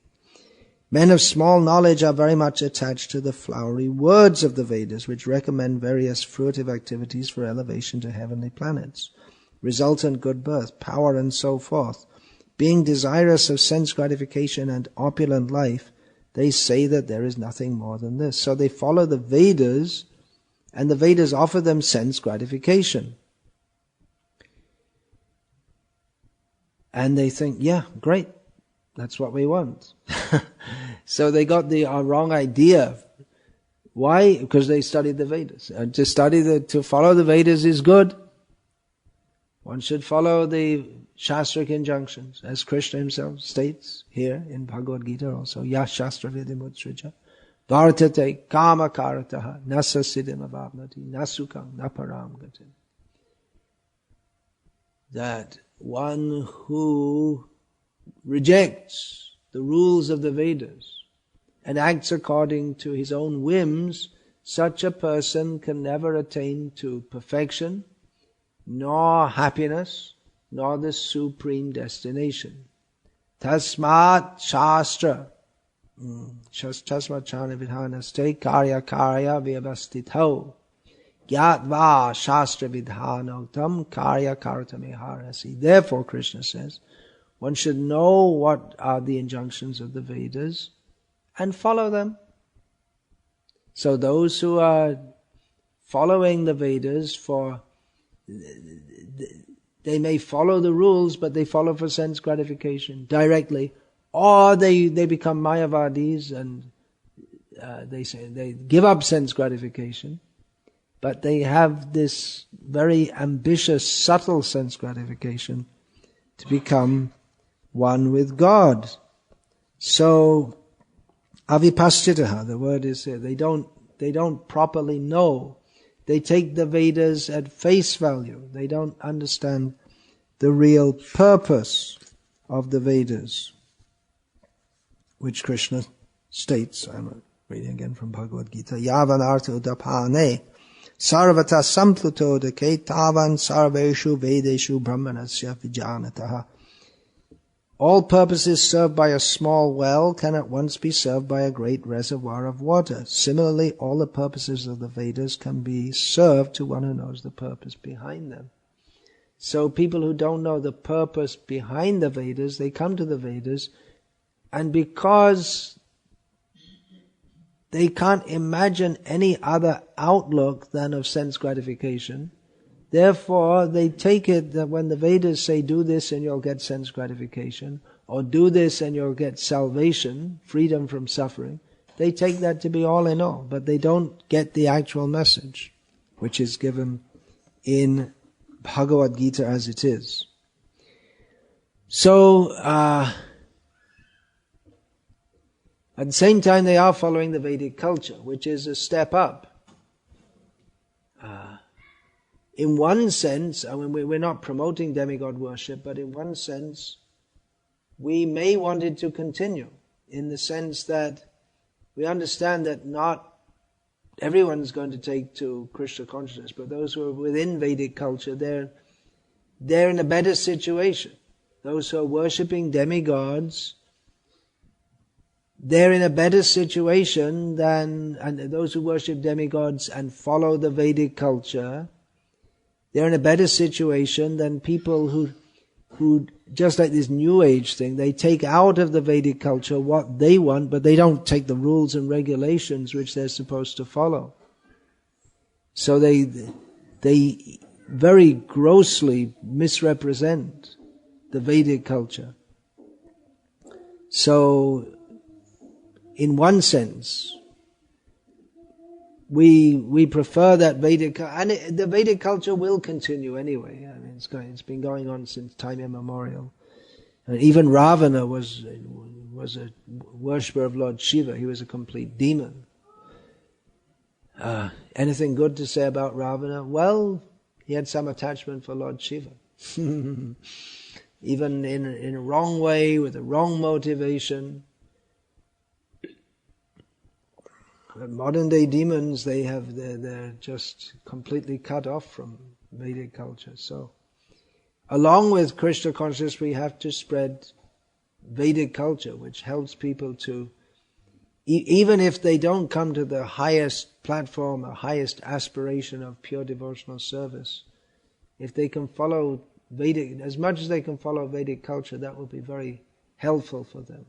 Men of small knowledge are very much attached to the flowery words of the Vedas, which recommend various fruitive activities for elevation to heavenly planets, resultant good birth, power, and so forth. Being desirous of sense gratification and opulent life, they say that there is nothing more than this. So they follow the Vedas, and the Vedas offer them sense gratification. And they think, yeah, great, that's what we want. So they got the wrong idea. Why? Because they studied the Vedas. And to follow the Vedas is good. One should follow the Shastric injunctions, as Krishna himself states here in Bhagavad-gita also. Ya Shastra Vidimutsrija Vartate Kama Karataha Nasa Siddhim Avavnati Nasukam Naparam Gatim. That one who rejects the rules of the Vedas and acts according to his own whims, such a person can never attain to perfection, nor happiness, nor the supreme destination. Tasmat Shastra, Tasmat Chana Vidhanaste Karya Karya Vyavastitho Gyatva Shastra Vidhanoktam Karya Kartameharasi. Therefore, Krishna says, one should know what are the injunctions of the Vedas and follow them. So those who are following the Vedas they may follow the rules, but they follow for sense gratification directly, or they become Mayavadis and they give up sense gratification, but they have this very ambitious, subtle sense gratification to become one with God. So, avipaschitaha, the word is here, they don't properly know. They take the Vedas at face value. They don't understand the real purpose of the Vedas, which Krishna states. I'm reading again from Bhagavad-gita. Yavan artha udapane sarvata sampluto deke tavan sarveshu vedeshu brahmanasya vijanataha. All purposes served by a small well can at once be served by a great reservoir of water. Similarly, all the purposes of the Vedas can be served to one who knows the purpose behind them. So people who don't know the purpose behind the Vedas, they come to the Vedas, and because they can't imagine any other outlook than of sense gratification, therefore, they take it that when the Vedas say, do this and you'll get sense gratification, or do this and you'll get salvation, freedom from suffering, they take that to be all in all, but they don't get the actual message, which is given in Bhagavad-gita as it is. So, at the same time they are following the Vedic culture, which is a step up. in one sense, I mean, we're not promoting demigod worship, but in one sense, we may want it to continue, in the sense that we understand that not everyone's going to take to Krishna consciousness, but those who are within Vedic culture, they're in a better situation. Those who are worshipping demigods, they're in a better situation than, and those who worship demigods and follow the Vedic culture, they're in a better situation than people who just like this New Age thing, they take out of the Vedic culture what they want, but they don't take the rules and regulations which they're supposed to follow. So they very grossly misrepresent the Vedic culture. So, in one sense, we prefer that Vedic, and the Vedic culture will continue anyway. I mean, it's been going on since time immemorial. And even Ravana was a worshipper of Lord Shiva. He was a complete demon. Anything good to say about Ravana? Well, he had some attachment for Lord Shiva. Even in a wrong way, with a wrong motivation. But modern day demons, they're just completely cut off from Vedic culture. So, along with Krishna consciousness, we have to spread Vedic culture, which helps people to, even if they don't come to the highest platform or highest aspiration of pure devotional service, if they can follow Vedic, as much as they can follow Vedic culture, that will be very helpful for them.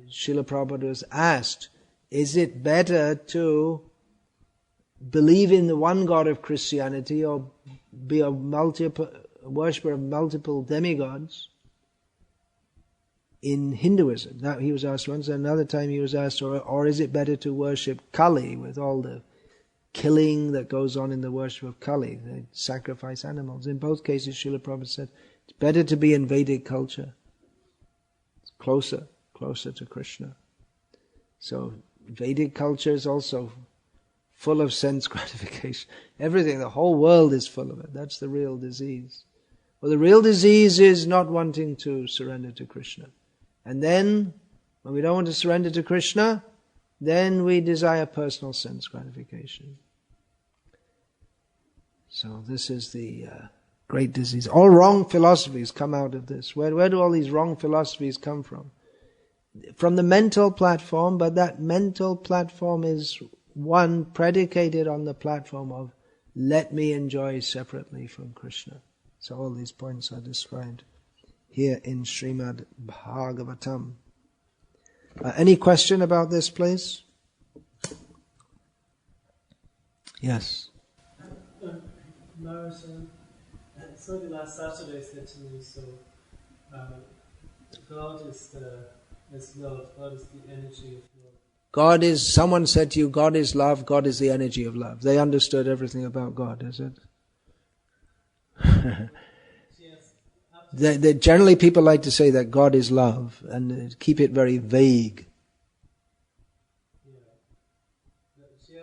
Srila Prabhupada was asked, is it better to believe in the one God of Christianity or be a worshipper of multiple demigods in Hinduism? That he was asked once. Another time he was asked, or is it better to worship Kali with all the killing that goes on in the worship of Kali? They sacrifice animals. In both cases, Srila Prabhupada said, it's better to be in Vedic culture. It's closer to Krishna. So, Vedic culture is also full of sense gratification. Everything, the whole world is full of it. That's the real disease. Well, the real disease is not wanting to surrender to Krishna. And then, when we don't want to surrender to Krishna, then we desire personal sense gratification. So this is the great disease. All wrong philosophies come out of this. Where do all these wrong philosophies come from? From the mental platform, but that mental platform is one predicated on the platform of let me enjoy separately from Krishna. So all these points are described here in Srimad Bhagavatam. Any question about this, please? Yes. So the last Saturday said to me, God is love, God is the energy of love. Someone said to you, God is love, God is the energy of love. They understood everything about God, is it? Generally people like to say that God is love and keep it very vague.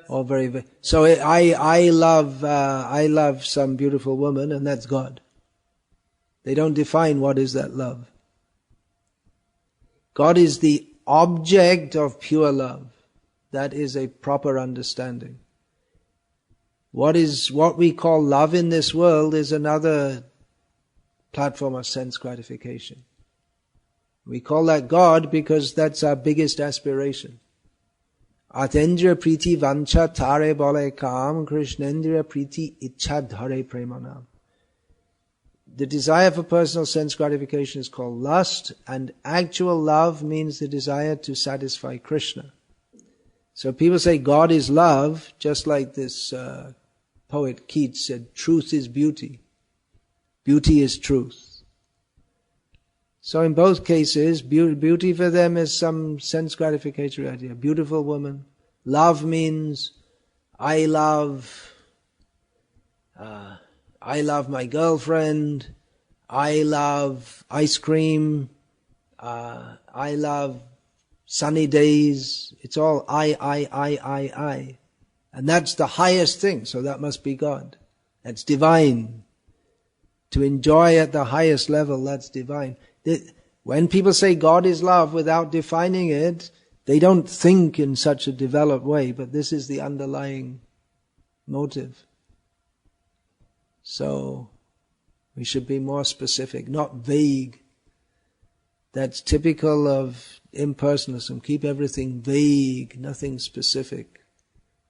Or very vague. So I love some beautiful woman and that's God. They don't define what is that love. God is the object of pure love. That is a proper understanding. What we call love in this world is another platform of sense gratification. We call that God because that's our biggest aspiration. Atendra priti vancha tare bole kam, Krishnendra priti ichha dhare premanam. The desire for personal sense gratification is called lust, and actual love means the desire to satisfy Krishna. So people say God is love, just like this poet Keats said, truth is beauty. Beauty is truth. So in both cases, beauty for them is some sense gratificatory idea. Beautiful woman. Love means I love my girlfriend, I love ice cream, I love sunny days. It's all I. And that's the highest thing, so that must be God. That's divine. To enjoy at the highest level, that's divine. When people say God is love without defining it, they don't think in such a developed way, but this is the underlying motive. So, we should be more specific, not vague. That's typical of impersonalism. Keep everything vague, nothing specific.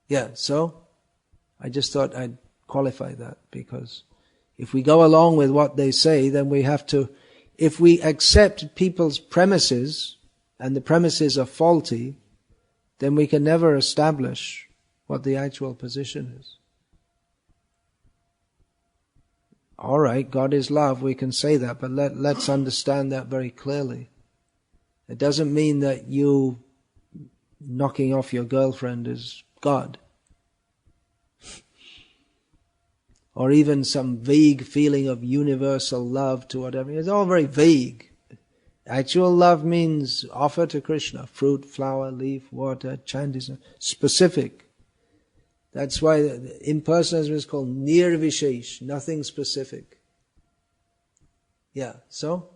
Yeah, so I just thought I'd qualify that, because if we go along with what they say, then we have to, if we accept people's premises, and the premises are faulty, then we can never establish what the actual position is. All right, God is love, we can say that, but let's understand that very clearly. It doesn't mean that you knocking off your girlfriend is God. Or even some vague feeling of universal love to whatever. It's all very vague. Actual love means offer to Krishna, fruit, flower, leaf, water, chant is specific. That's why impersonalism is called nirvishesh, nothing specific. Yeah, so?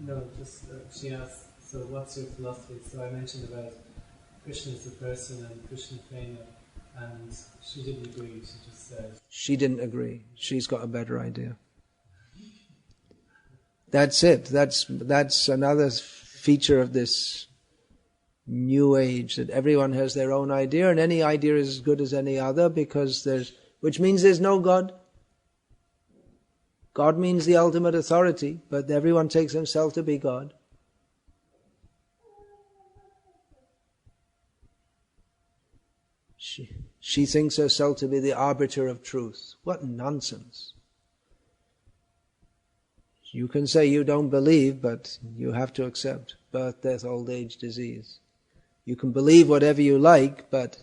No, just she asked, so what's your philosophy? So I mentioned about Krishna as a person and Krishna Prema, and she didn't agree, she just said... She didn't agree. She's got a better idea. That's it. That's another feature of this new age, that everyone has their own idea, and any idea is as good as any other, because which means there's no God. God means the ultimate authority, but everyone takes himself to be God. She thinks herself to be the arbiter of truth. What nonsense. You can say you don't believe, but you have to accept birth, death, old age, disease. You can believe whatever you like, but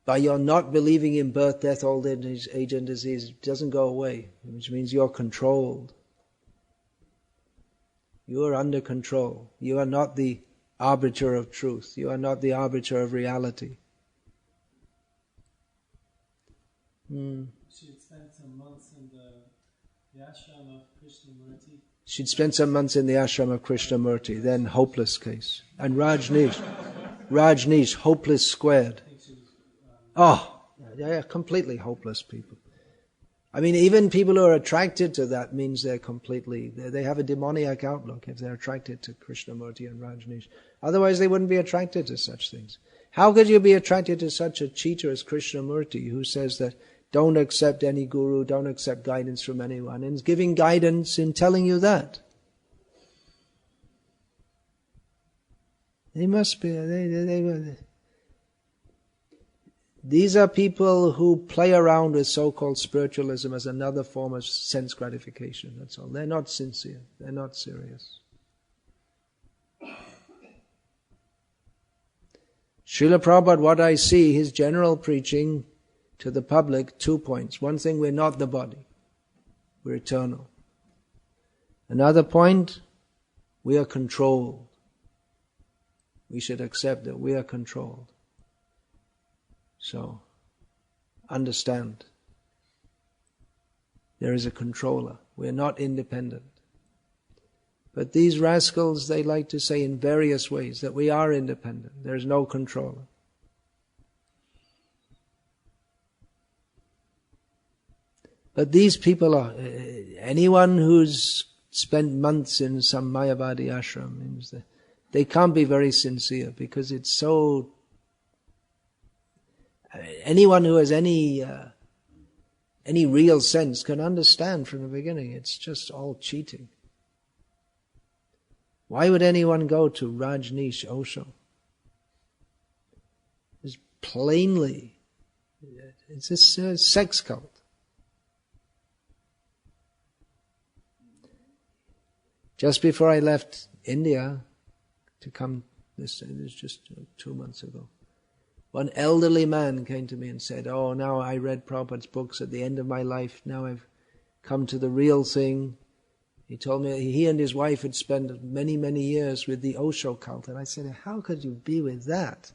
by your not believing in birth, death, old age and disease, it doesn't go away, which means you're controlled. You are under control. You are not the arbiter of truth. You are not the arbiter of reality. She had spent some months in the ashram of Krishnamurti. She'd spent some months in the ashram of Krishnamurti, then hopeless case. And Rajneesh, hopeless squared. They are completely hopeless people. I mean, even people who are attracted to that means they have a demoniac outlook if they're attracted to Krishnamurti and Rajneesh. Otherwise they wouldn't be attracted to such things. How could you be attracted to such a cheater as Krishnamurti, who says that don't accept any guru, don't accept guidance from anyone, and is giving guidance in telling you that? They must be... These are people who play around with so-called spiritualism as another form of sense gratification, that's all. They're not sincere, they're not serious. Srila Prabhupada, what I see, his general preaching to the public, 2 points. One thing, we're not the body. We're eternal. Another point, we are controlled. We should accept that we are controlled. So, understand. There is a controller. We're not independent. But these rascals, they like to say in various ways that we are independent. There is no controller. But these people are, anyone who's spent months in some Mayavadi ashram, means that they can't be very sincere, because it's so... Anyone who has any real sense can understand from the beginning, it's just all cheating. Why would anyone go to Rajneesh Osho? It's plainly, it's a sex cult. Just before I left India to come, this was just 2 months ago, one elderly man came to me and said, "Oh, now I read Prabhupada's books at the end of my life, now I've come to the real thing." He told me he and his wife had spent many, many years with the Osho cult. And I said, how could you be with that?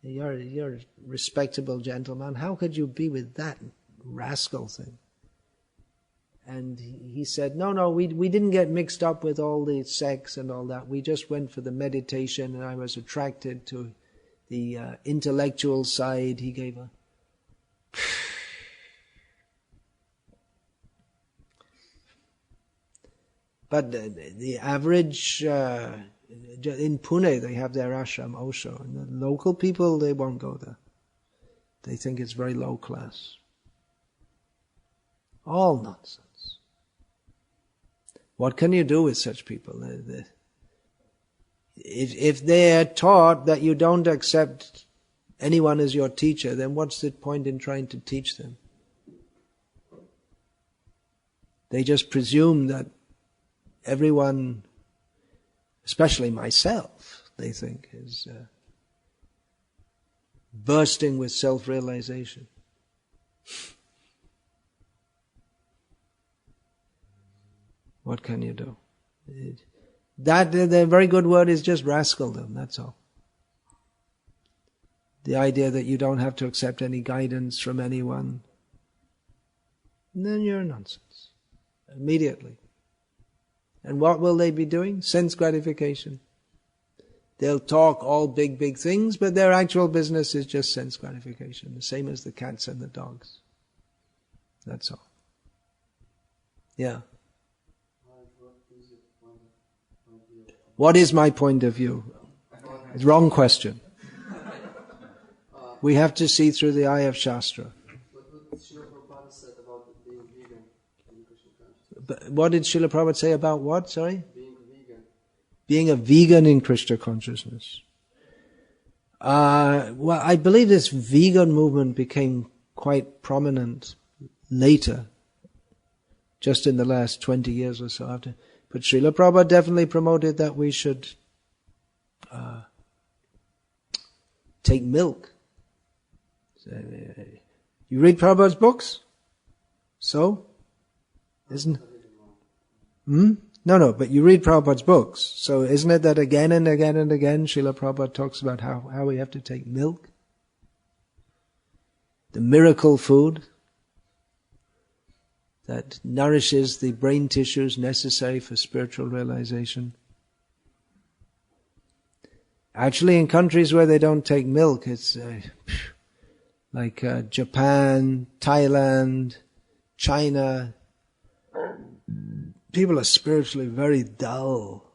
You're a respectable gentleman. How could you be with that rascal thing. And he said, no, we didn't get mixed up with all the sex and all that. We just went for the meditation, and I was attracted to the intellectual side. He gave a... But the average, in Pune they have their ashram Osho, and the local people, they won't go there. They think it's very low class. All nonsense. What can you do with such people? If they are taught that you don't accept anyone as your teacher, then what's the point in trying to teach them? They just presume that everyone, especially myself, they think, is bursting with self-realization. What can you do? The very good word is just rascaldom, that's all. The idea that you don't have to accept any guidance from anyone, then you're nonsense. Immediately. And what will they be doing? Sense gratification. They'll talk all big things, but their actual business is just sense gratification, the same as the cats and the dogs. That's all. Yeah. What is my point of view? It's the wrong question. We have to see through the eye of Shastra. What did Srila Prabhupada say about what? Sorry? Being a vegan in Krishna consciousness. Well, I believe this vegan movement became quite prominent later, just in the last 20 years or so after. But Srila Prabhupada definitely promoted that we should take milk. You read Prabhupada's books? So? Isn't? No, but you read Prabhupada's books. So isn't it that again and again and again Srila Prabhupada talks about how we have to take milk? The miracle food that nourishes the brain tissues necessary for spiritual realization. Actually, in countries where they don't take milk, it's like Japan, Thailand, China. People are spiritually very dull.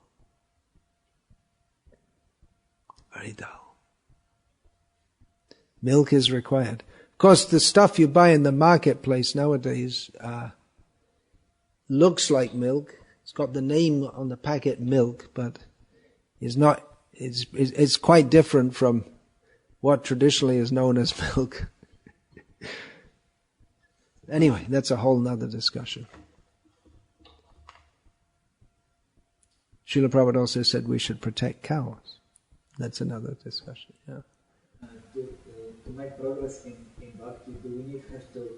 Very dull. Milk is required. Of course, the stuff you buy in the marketplace nowadays looks like milk. It's got the name on the packet milk, but it's not. It's quite different from what traditionally is known as milk. Anyway, that's a whole nother discussion. Srila Prabhupada also said we should protect cows. That's another discussion. Yeah. To make progress in Bhakti, do we have to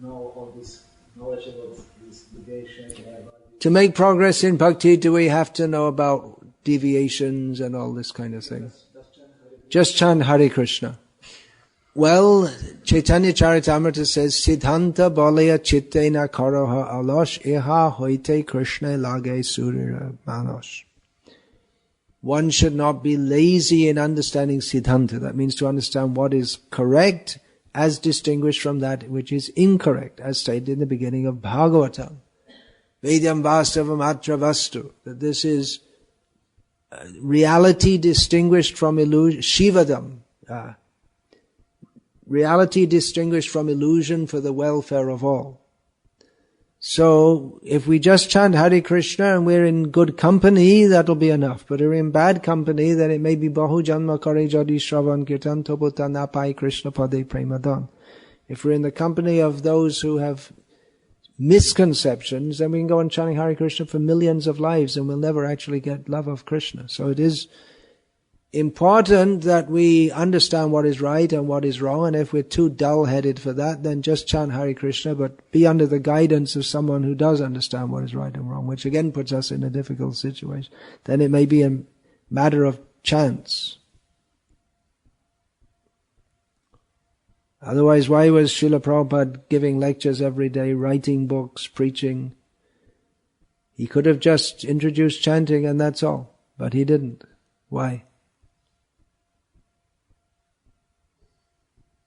know all this knowledge about this deviation? To make progress in Bhakti, do we have to know about deviations and all this kind of thing? Just chant Hare Krishna. Well, Chaitanya Charitamrita says, Siddhanta balaya chittena karaha alash iha hoite Krishna lage surira manosh. One should not be lazy in understanding Siddhanta. That means to understand what is correct as distinguished from that which is incorrect, as stated in the beginning of Bhagavatam. Vedyam vastavam atra vastu. That this is reality distinguished from illusion. Shivadam. Reality distinguished from illusion for the welfare of all. So, if we just chant Hare Krishna and we're in good company, that'll be enough. But if we're in bad company, then it may be Bahu Janma Kare Jadi Shravan Kirtan Tobuta Napai Krishna Pade Premadan. If we're in the company of those who have misconceptions, then we can go on chanting Hare Krishna for millions of lives and we'll never actually get love of Krishna. So it is important that we understand what is right and what is wrong, and if we're too dull-headed for that, then just chant Hare Krishna, but be under the guidance of someone who does understand what is right and wrong, which again puts us in a difficult situation. Then it may be a matter of chance. Otherwise, why was Srila Prabhupada giving lectures every day, writing books, preaching? He could have just introduced chanting and that's all, but he didn't. Why?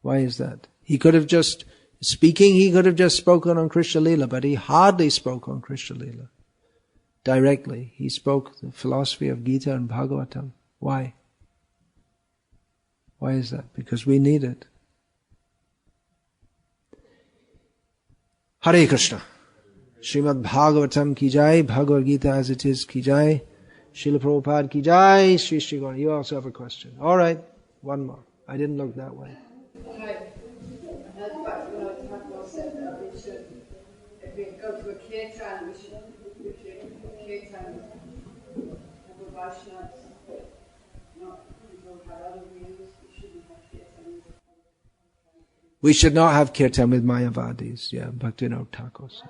Why is that? He could have just spoken on Krishna Lila, but he hardly spoke on Krishna Lila directly. He spoke the philosophy of Gita and Bhagavatam. Why? Why is that? Because we need it. Hare Krishna. Srimad Bhagavatam ki jai, Bhagavad-gita as it is ki jai, Srila Prabhupada ki jai, Sri Sri Gaura. You also have a question. All right, one more. I didn't look that way. Right. I heard back when I was talking about said that we should, if we go to a kirtan, we should kirtan have a Vaishnavas, not people who have other views. We shouldn't have kirtan. We should not have kirtan with Mayavadis. Yeah, Bhaktivinoda Thakur said.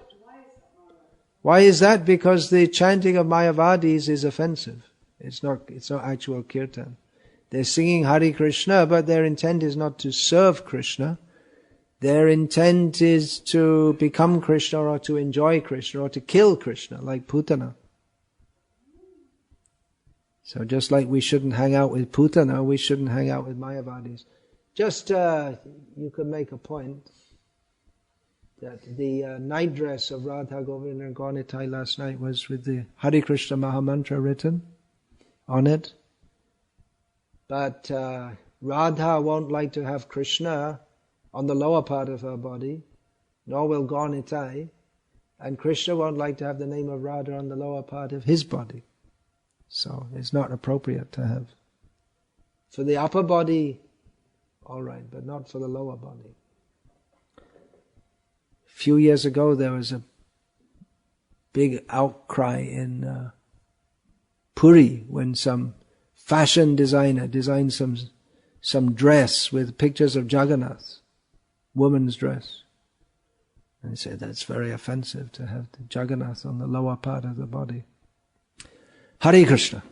Why is that? Because the chanting of Mayavadis is offensive. It's not actual kirtan. They're singing Hare Krishna, but their intent is not to serve Krishna. Their intent is to become Krishna or to enjoy Krishna or to kill Krishna, like Putana. So just like we shouldn't hang out with Putana, we shouldn't hang out with Mayavadis. Just, you could make a point that the night dress of Radha Govinda and Gaunitai last night was with the Hare Krishna Mahamantra written on it. But Radha won't like to have Krishna on the lower part of her body, nor will Gaunitai, and Krishna won't like to have the name of Radha on the lower part of his body. So it's not appropriate to have. For the upper body, all right, but not for the lower body. A few years ago there was a big outcry in Puri when some fashion designer designed some dress with pictures of Jagannath, woman's dress. And he said that's very offensive to have the Jagannath on the lower part of the body. Hare Krishna.